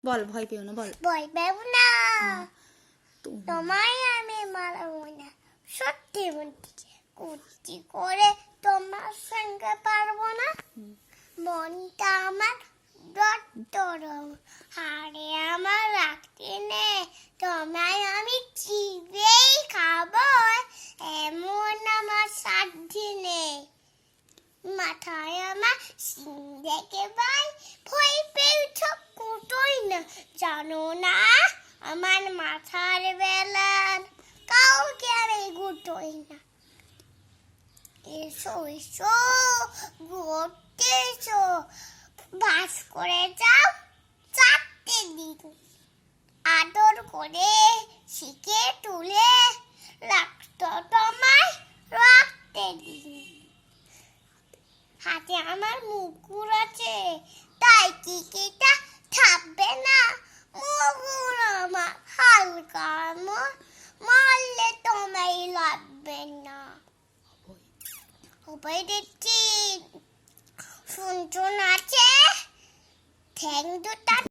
বল, ভয় পেও না, বল। ভয় পেও না, তো- তোমায় আমি মারবো না, সত্যি বলছি। কুচি করে তোমার সঙ্গে পারবো না, মনটা আমার ডট্টর, হাড়ে আমার রাখতে নেই, তোমায় আমি চিবিয়েই খাবো, এমন আমার সাধ্যি নেই। মাথায় আমার সিং দেখে ভাই, ভয় পেয়েছ কুটোই না, জানো না আমার মাথার বেলার কাউকে আমি গুটোই না। এসো এসো ঘুরতে এসো, বাস করে যাও 4টে দিন, আদর করে শিখে তুলে রাখতো তোমায় রাখতে দিন। হাতে আমার মুকুর আছে, তাই টিকিটা থাকবে না, মুকুর আমার হালকা, মারলে তোমায় লাগবে না। উপায় দিচ্ছি, শুনছো নাচে ঠ্যাং দুটা